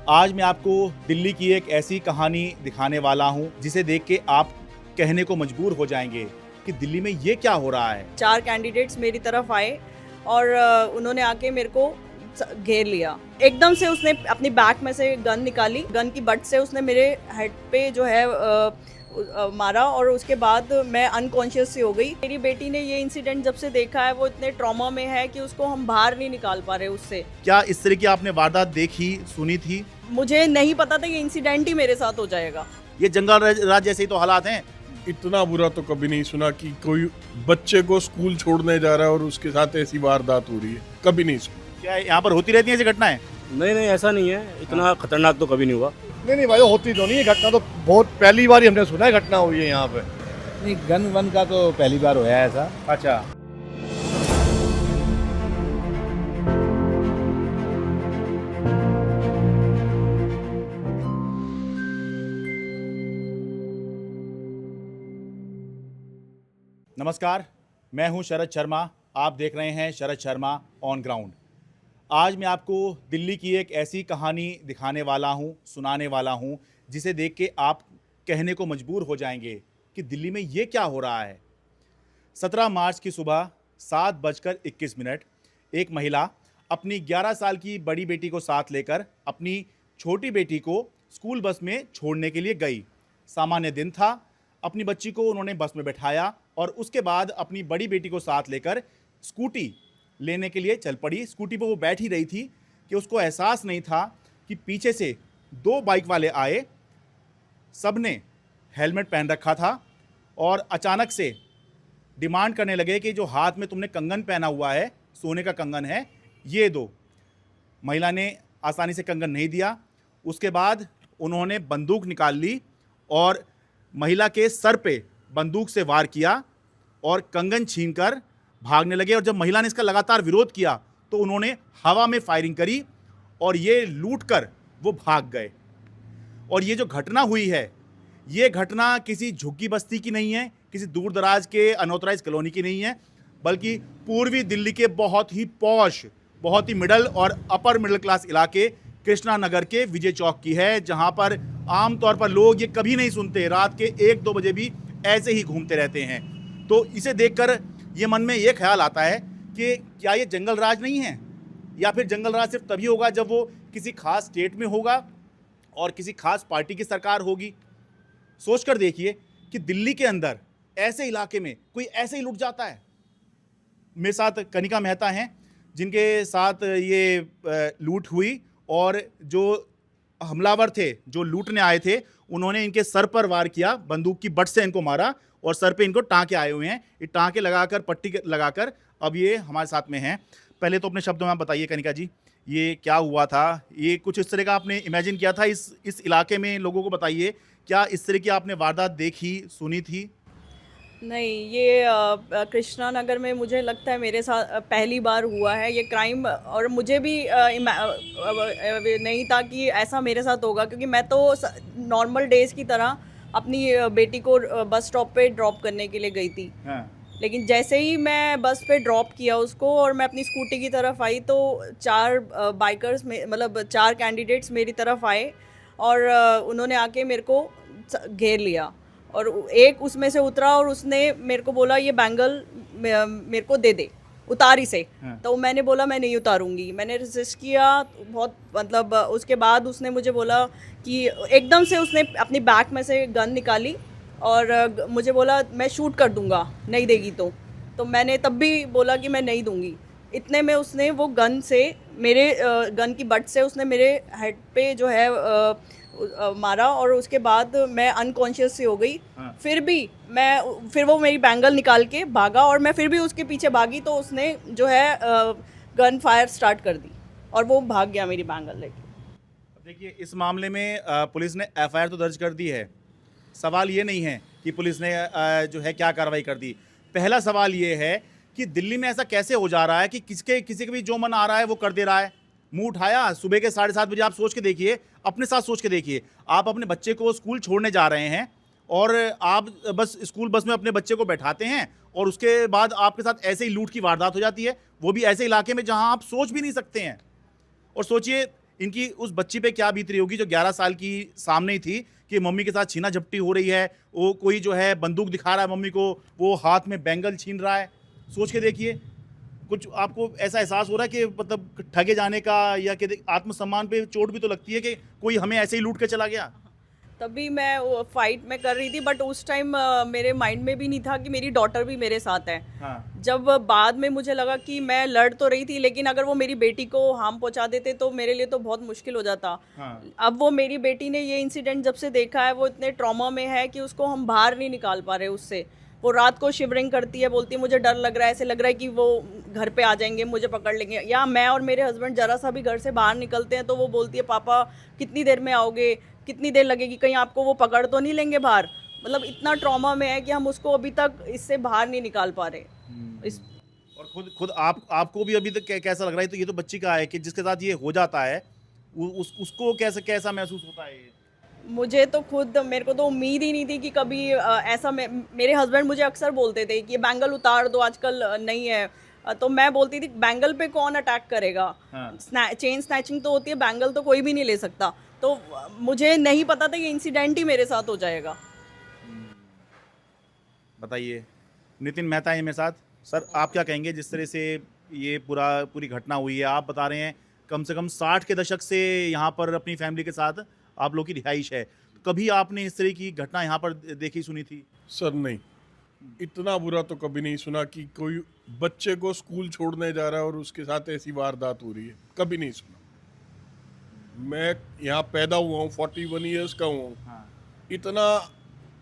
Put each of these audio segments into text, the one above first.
आज मैं आपको दिल्ली की एक ऐसी कहानी दिखाने वाला हूं जिसे देख के आप कहने को मजबूर हो जाएंगे कि दिल्ली में ये क्या हो रहा है। 4 कैंडिडेट्स मेरी तरफ आए और उन्होंने आके मेरे को घेर लिया। एकदम से उसने अपनी बैग में से गन निकाली, गन की बट से उसने मेरे हेड पे जो है मारा और उसके बाद मैं अनकॉन्शियस सी हो गई। मेरी बेटी ने ये इंसिडेंट जब से देखा है वो इतने ट्रॉमा में है कि उसको हम बाहर नहीं निकाल पा रहे उससे। क्या इस तरह की आपने वारदात देखी, सुनी थी? मुझे नहीं पता था ये इंसिडेंट ही मेरे साथ हो जाएगा। ये जंगल राज जैसे ही तो हालात हैं। इतना बुरा तो कभी नहीं सुना कि कोई बच्चे को स्कूल छोड़ने जा रहा है और उसके साथ ऐसी वारदात हो रही है, कभी नहीं सुना। क्या यहाँ पर होती रहती है ऐसी घटनाएं? नहीं ऐसा नहीं है, इतना खतरनाक तो कभी नहीं हुआ। नहीं भाई, होती तो नहीं है घटना, तो बहुत पहली बार ही हमने सुना है घटना हुई है यहाँ पे। नहीं, गन वन का तो पहली बार हुआ है ऐसा। अच्छा, नमस्कार, मैं हूं शरद शर्मा। आप देख रहे हैं शरद शर्मा ऑन ग्राउंड। आज मैं आपको दिल्ली की एक ऐसी कहानी दिखाने वाला हूं, सुनाने वाला हूं जिसे देख के आप कहने को मजबूर हो जाएंगे कि दिल्ली में ये क्या हो रहा है। 17 मार्च की सुबह 7:21 एक महिला अपनी 11 साल की बड़ी बेटी को साथ लेकर अपनी छोटी बेटी को स्कूल बस में छोड़ने के लिए गई। सामान्य दिन था। अपनी बच्ची को उन्होंने बस में बैठाया और उसके बाद अपनी बड़ी बेटी को साथ लेकर स्कूटी लेने के लिए चल पड़ी। स्कूटी पर वो बैठ ही रही थी कि उसको एहसास नहीं था कि पीछे से 2 बाइक वाले आए। सब ने हेलमेट पहन रखा था और अचानक से डिमांड करने लगे कि जो हाथ में तुमने कंगन पहना हुआ है, सोने का कंगन है, ये दो। महिला ने आसानी से कंगन नहीं दिया। उसके बाद उन्होंने बंदूक निकाल ली और महिला के सर पे बंदूक से वार किया और कंगन छीनकर भागने लगे। और जब महिला ने इसका लगातार विरोध किया तो उन्होंने हवा में फायरिंग करी और ये लूट कर वो भाग गए। और ये जो घटना हुई है, ये घटना किसी झुग्गी बस्ती की नहीं है, किसी दूर दराज के अनऑथराइज कॉलोनी की नहीं है, बल्कि पूर्वी दिल्ली के बहुत ही पॉश, बहुत ही मिडल और अपर मिडिल क्लास इलाके कृष्णा नगर के विजय चौक की है, जहां पर आमतौर पर लोग ये कभी नहीं सुनते, रात के 1-2 बजे भी ऐसे ही घूमते रहते हैं। तो इसे देखकर ये मन में ये ख्याल आता है कि क्या ये जंगल राज नहीं है, या फिर जंगल राज सिर्फ तभी होगा जब वो किसी खास स्टेट में होगा और किसी खास पार्टी की सरकार होगी। सोचकर देखिए कि दिल्ली के अंदर ऐसे इलाके में कोई ऐसे ही लूट जाता है। मेरे साथ कनिका मेहता हैं जिनके साथ ये लूट हुई और जो हमलावर थे, जो लूटने आए थे, उन्होंने इनके सर पर वार किया, बंदूक की बट से इनको मारा और सर पे इनको टाँके आए हुए हैं। ये टाँके लगाकर, पट्टी लगाकर अब ये हमारे साथ में हैं। पहले तो अपने शब्दों में आप बताइए कनिका जी, ये क्या हुआ था? ये कुछ इस तरह का आपने इमेजिन किया था इस इलाके में? लोगों को बताइए, क्या इस तरह की आपने वारदात देखी, सुनी थी? नहीं, ये कृष्णा नगर में मुझे लगता है मेरे साथ पहली बार हुआ है ये क्राइम। और मुझे भी नहीं था कि ऐसा मेरे साथ होगा, क्योंकि मैं तो नॉर्मल डेज की तरह अपनी बेटी को बस स्टॉप पे ड्रॉप करने के लिए गई थी। हाँ। लेकिन जैसे ही मैं बस पे ड्रॉप किया उसको और मैं अपनी स्कूटी की तरफ आई तो 4 बाइकर्स में, मतलब 4 कैंडिडेट्स मेरी तरफ आए और उन्होंने आके मेरे को घेर लिया। और एक उसमें से उतरा और उसने मेरे को बोला ये बैंगल मेरे को दे दे, उतारी से। हाँ। तो मैंने बोला मैं नहीं उतारूंगी। मैंने रेजिस्ट किया बहुत, मतलब उसके बाद उसने मुझे बोला कि एकदम से उसने अपनी बैग में से गन निकाली और मुझे बोला मैं शूट कर दूंगा नहीं देगी तो मैंने तब भी बोला कि मैं नहीं दूंगी। इतने में उसने वो गन से मेरे गन की बट से उसने मेरे हेड पे जो है मारा और उसके बाद मैं अनकॉन्शियस सी हो गई। हाँ। फिर वो मेरी बैंगल निकाल के भागा और मैं फिर भी उसके पीछे भागी तो उसने जो है गन फायर स्टार्ट कर दी और वो भाग गया मेरी बैंगल लेके। देखिए, इस मामले में पुलिस ने एफआईआर तो दर्ज कर दी है। सवाल ये नहीं है कि पुलिस ने जो है क्या कार्रवाई कर दी। पहला सवाल ये है कि दिल्ली में ऐसा कैसे हो जा रहा है कि किसी के भी जो मन आ रहा है वो कर दे रहा है। मुंह उठाया सुबह के 7:30 बजे, आप सोच के देखिए, अपने साथ सोच के देखिए, आप अपने बच्चे को स्कूल छोड़ने जा रहे हैं और आप बस स्कूल बस में अपने बच्चे को बैठाते हैं और उसके बाद आपके साथ ऐसे ही लूट की वारदात हो जाती है, वो भी ऐसे इलाके में जहां आप सोच भी नहीं सकते हैं। और सोचिए इनकी उस बच्ची पे क्या बीत रही होगी जो 11 साल की सामने ही थी कि मम्मी के साथ छीना झपटी हो रही है, वो कोई जो है बंदूक दिखा रहा है मम्मी को, वो हाथ में बैंगल छीन रहा है। सोच के देखिए, कुछ आपको ऐसा एहसास हो रहा है कि मतलब ठगे जाने का, या कि आत्मसम्मान पे चोट भी तो लगती है कि कोई हमें ऐसे ही लूट के चला गया। तभी मैं वो फाइट में कर रही थी, बट उस टाइम मेरे माइंड में भी नहीं था कि मेरी डॉटर भी मेरे साथ है। हाँ। जब बाद में मुझे लगा कि मैं लड़ तो रही थी, लेकिन अगर वो मेरी बेटी को हार्म पहुंचा देते तो मेरे लिए तो बहुत मुश्किल हो जाता। हाँ। अब वो मेरी बेटी ने ये इंसिडेंट जब से देखा है, वो इतने ट्रॉमा में है कि उसको हम बाहर नहीं निकाल पा रहे उससे। वो रात को शिवरिंग करती है, बोलती है मुझे डर लग रहा है, ऐसे लग रहा है कि वो घर पे आ जाएंगे, मुझे पकड़ लेंगे। या मैं और मेरे हस्बैंड जरा सा भी घर से बाहर निकलते हैं तो वो बोलती है पापा कितनी देर में आओगे, कितनी देर लगेगी, कहीं आपको वो पकड़ तो नहीं लेंगे बाहर। मतलब इतना ट्रॉमा में है कि हम उसको अभी तक इससे बाहर नहीं निकाल पा रहे। इस और खुद खुद आपको भी अभी तक कैसा लग रहा है? तो ये तो बच्ची का है कि जिसके साथ ये हो जाता है, उसको कैसा कैसा महसूस होता है ये? मुझे तो खुद, मेरे को तो उम्मीद ही नहीं थी कि कभी ऐसा मेरे हस्बैंड मुझे अक्सर बोलते थे कि ये बैंगल उतार दो, आजकल नहीं है। तो मैं बोलती थी बैंगल पे कौन अटैक करेगा। हाँ। चेन स्नैचिंग तो होती है, बैंगल तो कोई भी नहीं ले सकता। तो मुझे नहीं पता था ये इंसिडेंट ही मेरे साथ हो जाएगा। बताइए, नितिन मेहता है मेरे साथ। सर, आप क्या कहेंगे जिस तरह से ये पूरी घटना हुई है? आप बता रहे हैं कम से कम 60 के दशक से यहाँ पर अपनी फैमिली के साथ आप लोग की रिहाइश है। कभी आपने इस तरह की घटना यहाँ पर देखी सुनी थी? सर नहीं, इतना बुरा तो कभी नहीं सुना कि कोई बच्चे को स्कूल छोड़ने जा रहा है और उसके साथ ऐसी वारदात हो रही है। कभी नहीं सुना। मैं यहाँ पैदा हुआ हूँ, 41 ईयर्स का हुआ हूँ। हाँ। इतना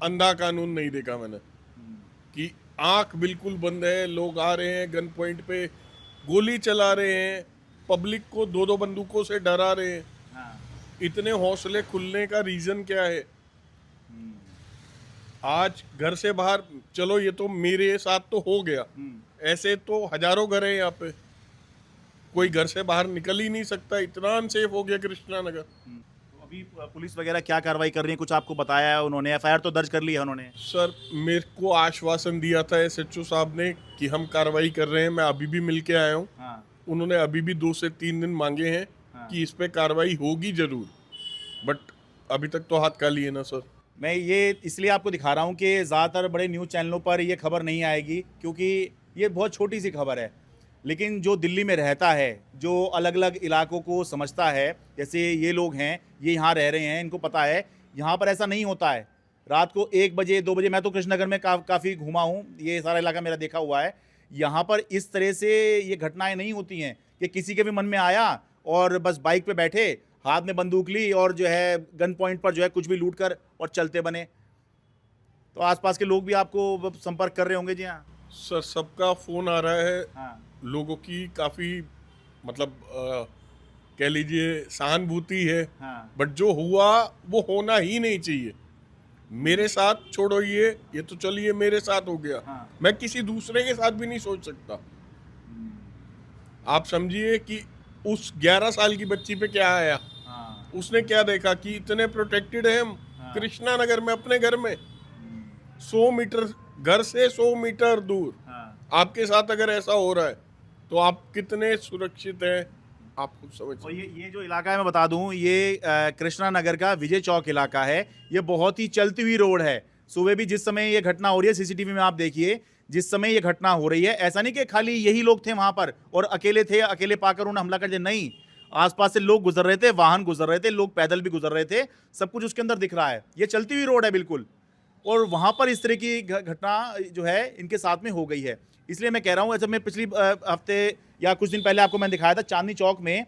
अंधा कानून नहीं देखा मैंने कि आंख बिल्कुल बंद है, लोग आ रहे हैं गन पॉइंट पे, गोली चला रहे हैं, पब्लिक को दो दो बंदूकों से डरा रहे हैं। हाँ। इतने हौसले खुलने का रीजन क्या है? आज घर से बाहर चलो, ये तो मेरे साथ तो हो गया, ऐसे तो हजारों घर हैं यहाँ पे, कोई घर से बाहर निकल ही नहीं सकता, इतना अनसेफ हो गया कृष्णा नगर। तो अभी पुलिस वगैरह क्या कार्रवाई कर रही है? कुछ आपको बताया है उन्होंने? एफआईआर तो दर्ज कर ली है उन्होंने? सर, मेरे को आश्वासन दिया था एसएचओ साहब ने कि हम कार्रवाई कर रहे हैं। मैं अभी भी मिल के आया हूँ। हाँ। उन्होंने अभी भी 2 से 3 दिन मांगे हैं कि इस पे कार्रवाई होगी जरूर, बट अभी तक तो हाथ खाली है ना सर। मैं ये इसलिए आपको दिखा रहा हूँ कि ज़्यादातर बड़े न्यूज़ चैनलों पर ये खबर नहीं आएगी, क्योंकि ये बहुत छोटी सी खबर है। लेकिन जो दिल्ली में रहता है, जो अलग अलग इलाकों को समझता है, जैसे ये लोग हैं, ये यहाँ रह रहे हैं, इनको पता है यहाँ पर ऐसा नहीं होता है। रात को 1 बजे 2 बजे, मैं तो कृष्णनगर में काफ़ी घूमा हूँ, ये सारा इलाका मेरा देखा हुआ है। यहाँ पर इस तरह से ये घटनाएं नहीं होती हैं कि किसी के भी मन में आया और बस बाइक पे बैठे, हाथ में बंदूक ली और जो है गन पॉइंट पर जो है कुछ भी लूट कर और चलते बने। तो आसपास के लोग भी आपको संपर्क कर रहे होंगे? जी हाँ सर, सबका फोन आ रहा है। हाँ। लोगों की काफी मतलब कह लीजिए सहानुभूति है। हाँ। बट जो हुआ वो होना ही नहीं चाहिए। मेरे साथ छोड़ो, ये तो चलिए मेरे साथ हो गया। हाँ। मैं किसी दूसरे के साथ भी नहीं सोच सकता। आप समझिए कि उस 11 साल की बच्ची पे क्या आया। हाँ। उसने क्या देखा कि इतने प्रोटेक्टेड है हम कृष्णा नगर में, अपने घर में 100 मीटर घर से 100 मीटर दूर। हाँ। आपके साथ अगर ऐसा हो रहा है तो आप कितने सुरक्षित हैं, आप खुद समझ। और ये जो इलाका है, मैं बता दूं, ये कृष्णा नगर का विजय चौक इलाका है। ये बहुत ही चलती हुई रोड है। सुबह भी जिस समय ये घटना हो रही है, सीसीटीवी में आप देखिए, जिस समय ये घटना हो रही है, ऐसा नहीं कि खाली यही लोग थे वहां पर और अकेले थे, अकेले पाकर उन्होंने हमला कर दिया। नहीं, आसपास से लोग गुजर रहे थे, वाहन गुजर रहे थे, लोग पैदल भी गुजर रहे थे, सब कुछ उसके अंदर दिख रहा है। ये चलती हुई रोड है बिल्कुल, और वहां पर इस तरह की घटना जो है इनके साथ में हो गई है। इसलिए मैं कह रहा हूँ, ऐसा मैं पिछली हफ्ते या कुछ दिन पहले आपको मैंने दिखाया था, चांदनी चौक में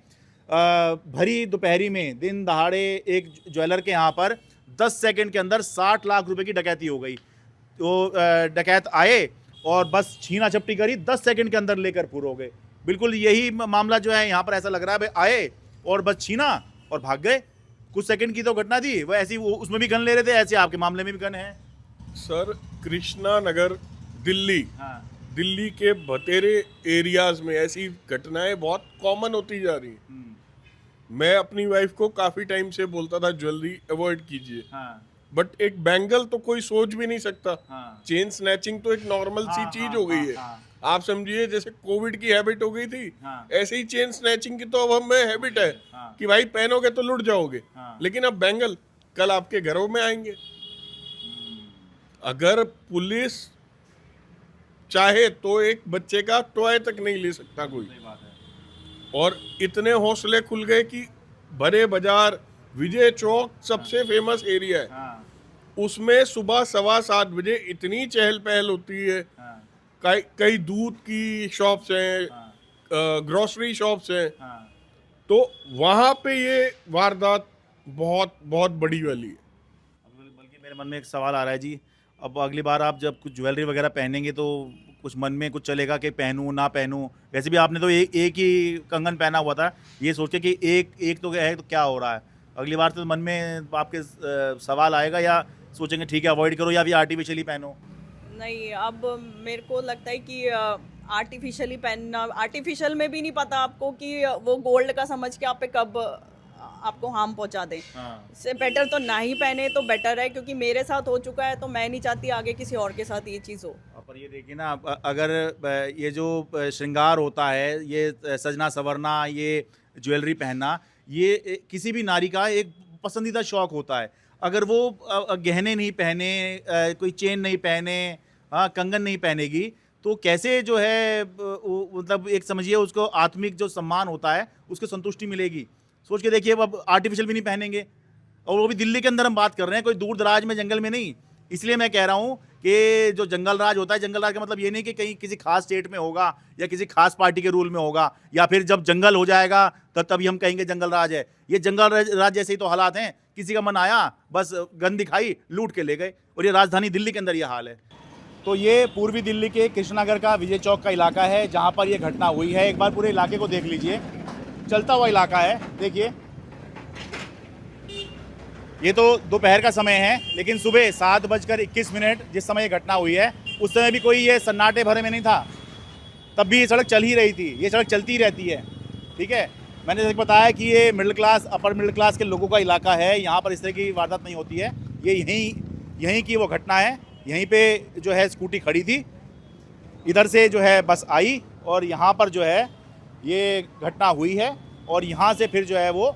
भरी दोपहरी में दिन दहाड़े एक ज्वेलर के यहाँ पर 10 सेकंड के अंदर 60 लाख रुपए की डकैती हो गई। तो डकैत आए और बस छीना झपटी करी, 10 सेकंड के अंदर लेकर पूरे हो गए। बिल्कुल यही मामला जो है यहाँ पर ऐसा लग रहा है, भाई आए और बस छीना और भाग गए। कुछ सेकंड की तो घटना थी, वो ऐसी, वो उसमें भी गन ले रहे थे, ऐसे आपके मामले में भी गन है। सर, कृष्णा नगर दिल्ली, हाँ। दिल्ली के बतेरे एरियाज में ऐसी घटनाएं बहुत कॉमन होती जा रही हैं। मैं अपनी वाइफ को काफी टाइम से बोलता था ज्वेलरी अवॉइड कीजिए। हाँ। बट एक बैंगल तो कोई सोच भी नहीं सकता। हाँ। चेन स्नैचिंग तो एक नॉर्मल सी चीज हो गई है। आप समझिए जैसे कोविड की हैबिट हो गई थी, हाँ। ऐसे ही चेन स्नैचिंग की तो अब हमें हैबिट है हाँ। कि भाई पहनोगे तो लुट जाओगे। हाँ। लेकिन अब बैंगल कल आपके घरों में आएंगे। अगर पुलिस चाहे तो एक बच्चे का टॉय तक नहीं ले सकता कोई। और इतने हौसले खुल गए कि बड़े बाजार, विजय चौक सबसे फेमस एरिया है, हाँ। उसमें सुबह 7:15 बजे इतनी चहल पहल होती है। हाँ। कई दूध की शॉप्स हैं, ग्रोसरी शॉप्स हैं, हाँ। तो वहां पे ये वारदात बहुत बहुत बड़ी वाली है। बल्कि मेरे मन में एक सवाल आ रहा है जी, अब अगली बार आप जब कुछ ज्वेलरी वगैरह पहनेंगे तो कुछ मन में कुछ चलेगा कि पहनूं ना पहनूं। वैसे भी आपने तो एक ही कंगन पहना हुआ था, ये सोच के कि एक तो है तो क्या हो रहा है। अगली बार तो मन में आपके सवाल आएगा या सोचेंगे ठीक है अवॉइड करो या भी आर्टिफिशियली पहनो। नहीं, अब मेरे को लगता है कि आर्टिफिशियली पहनना, आर्टिफिशियल में भी नहीं पता आपको कि वो गोल्ड का समझ के आप पे कब आपको हार्म पहुंचा दें। हाँ। इससे बेटर तो ना ही पहने तो बेटर है, क्योंकि मेरे साथ हो चुका है तो मैं नहीं चाहती आगे किसी और के साथ ये चीज़ हो। पर ये देखिए ना, अगर ये जो श्रृंगार होता है, ये सजना संवरना, ये ज्वेलरी पहनना, ये किसी भी नारी का एक पसंदीदा शौक होता है। अगर वो गहने नहीं पहने, कोई चेन नहीं पहने, हाँ कंगन नहीं पहनेगी, तो कैसे जो है मतलब एक समझिए उसको आत्मिक जो सम्मान होता है उसको संतुष्टि मिलेगी। सोच के देखिए, अब आर्टिफिशियल भी नहीं पहनेंगे, और वो भी दिल्ली के अंदर हम बात कर रहे हैं, कोई दूर दराज में जंगल में नहीं। इसलिए मैं कह रहा हूँ कि जो जंगल राज होता है, जंगल राज का मतलब ये नहीं कि कहीं किसी खास स्टेट में होगा या किसी खास पार्टी के रूल में होगा, या फिर जब जंगल हो जाएगा तभी हम कहेंगे जंगल राज है। ये जंगल राज जैसे ही तो हालात हैं, किसी का मन आया बस गन दिखाई, लूट के ले गए, और ये राजधानी दिल्ली के अंदर ये हाल है। तो ये पूर्वी दिल्ली के कृष्णनगर का विजय चौक का इलाका है जहाँ पर ये घटना हुई है। एक बार पूरे इलाके को देख लीजिए, चलता हुआ इलाका है। देखिए, ये तो दोपहर का समय है, लेकिन सुबह 7:21 जिस समय ये घटना हुई है, उस समय भी कोई ये सन्नाटे भरे में नहीं था, तब भी ये सड़क चल ही रही थी। ये सड़क चलती रहती है, ठीक है। मैंने जैसे बताया कि ये middle class, upper middle class के लोगों का इलाका है, यहाँ पर इस तरह की वारदात नहीं होती है। ये यहीं की वो घटना है। यहीं पे जो है स्कूटी खड़ी थी, इधर से जो है बस आई और यहाँ पर जो है ये घटना हुई है, और यहाँ से फिर जो है वो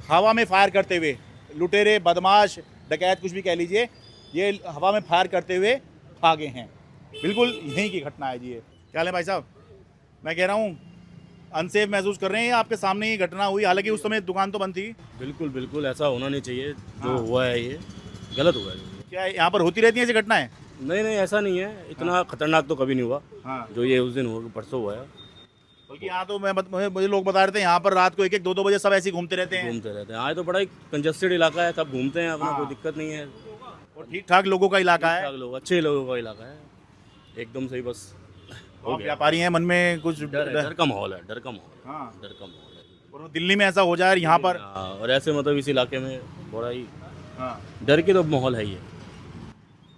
हवा में फायर करते हुए, लुटेरे, बदमाश, डकैत कुछ भी कह लीजिए, ये हवा में फायर करते हुए भागे हैं। बिल्कुल यहीं की घटना है जी। ये क्या हाल है भाई साहब? मैं कह रहा हूँ अनसेफ महसूस कर रहे हैं, आपके सामने ही घटना हुई, हालांकि उस समय दुकान तो बंद थी। बिल्कुल बिल्कुल ऐसा होना नहीं चाहिए, जो हाँ। हुआ है ये गलत हुआ है। क्या यहाँ पर होती रहती हैं ऐसी घटनाएं? नहीं नहीं ऐसा नहीं है, इतना खतरनाक तो कभी नहीं हुआ हाँ। जो ये उस दिन हुआ, परसों हुआ है। बल्कि यहाँ तो मुझे लोग बता रहे थे यहाँ पर रात को 1-1, 2-2 बजे सब ऐसे ही घूमते रहते हैं, घूमते रहते हैं। हाँ, तो बड़ा ही कंजस्टेड इलाका है, सब घूमते हैं अपना, हाँ। कोई दिक्कत नहीं है। और ठीक ठाक लोगों का इलाका है। ठीक-ठाक लोग, अच्छे लोगों का इलाका है, एकदम सही। बस हो आप गया, व्यापारी हैं, मन में कुछ डर का माहौल है, डर का माहौल है, हाँ। डर का माहौल है। और वो दिल्ली में ऐसा हो जाए यहाँ पर, हाँ, और ऐसे मतलब इस इलाके में थोड़ा ही हाँ, डर की तो माहौल है ही है।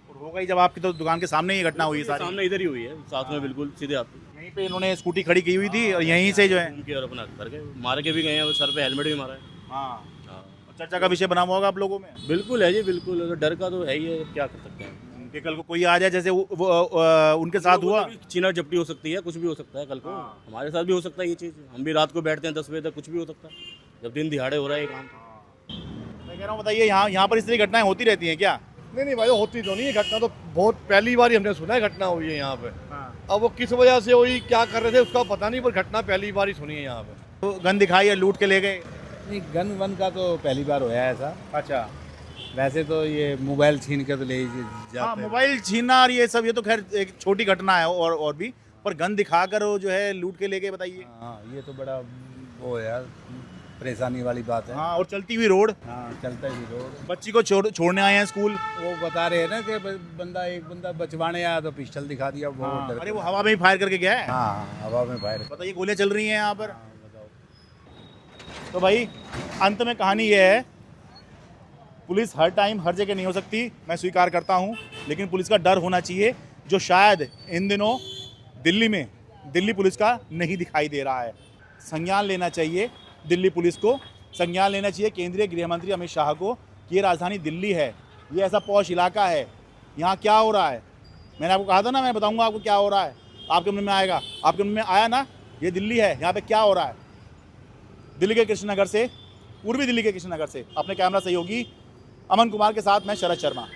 और होगा ही जब आपकी तो दुकान के सामने ही घटना हुई है सारी। सामने इधर ही हुई है, साथ में बिल्कुल सीधे आते यहीं पे इन्होंने स्कूटी खड़ी की हुई थी और यहीं से जो है, घूम के और अपना करके मार के भी गए हैं, और सर पे हेलमेट भी मारा है। हाँ, हाँ, चर्चा का विषय बना हुआ होगा आप लोगों में बिल्कुल है जी, बिल्कुल। तो डर का तो है ही है, क्या कर सकते हैं। कि कल को कोई आ जाए, जैसे उनके साथ हुआ। चीना झपटी हो सकती है, कुछ भी हो सकता है कल को। हाँ। हमारे साथ भी हो सकता है ये चीज़, हम भी रात को बैठते हैं 10 बजे तक, कुछ भी हो सकता है, जब दिन दिहाड़े हो रहा है ये काम। मैं कह रहा हूँ बताइए, यहाँ पर इस तरह की घटनाएं होती रहती हैं क्या? नहीं भाई, होती तो नहीं है घटना, तो बहुत पहली बार ही हमने सुना है घटना हुई है यहाँ पे। हाँ। अब वो किस वजह से हुई, क्या कर रहे थे उसका पता नहीं, पर घटना पहली बार ही सुनी है यहाँ पे। तो गन दिखाई है, लूट के ले गए। नहीं, गन वन का तो पहली बार हुआ है ऐसा। अच्छा, वैसे तो ये मोबाइल छीन के तो ले ही हाँ, जाते हैं। मोबाइल छीनना और ये सब, ये तो खैर एक छोटी घटना है, और भी, पर गन दिखाकर वो जो है लूट के ले गए, बताइए। हाँ, ये तो बड़ा वो है यार, परेशानी वाली बात है। हाँ, और चलती हुई रोड, हाँ, चलता ही रोड। बच्ची को छोड़ने आए हैं स्कूल। वो बता रहे हैं ना कि एक बंदा बचवाने आया तो पिस्टल दिखा दिया, वो हाँ, डर अरे वो हवा में ही फायर करके गया है। हाँ, हवा में फायर। बताइए, गोलियां चल रही हैं यहाँ पर। हाँ, बताओ। तो भाई अंत में कहानी ये है, पुलिस हर टाइम हर जगह नहीं हो सकती, मैं स्वीकार करता हूँ, लेकिन पुलिस का डर होना चाहिए, जो शायद इन दिनों दिल्ली में दिल्ली पुलिस का नहीं दिखाई दे रहा है। संज्ञान लेना चाहिए दिल्ली पुलिस को, संज्ञान लेना चाहिए केंद्रीय गृह मंत्री अमित शाह को कि ये राजधानी दिल्ली है, ये ऐसा पॉश इलाका है, यहाँ क्या हो रहा है। मैंने आपको कहा था ना, मैं बताऊँगा आपको क्या हो रहा है। आपके मन में आएगा, आपके मन में आया ना, ये दिल्ली है, यहाँ पे क्या हो रहा है। दिल्ली के कृष्णनगर से, पूर्वी दिल्ली के कृष्णनगर से अपने कैमरा सहयोगी अमन कुमार के साथ मैं शरद शर्मा।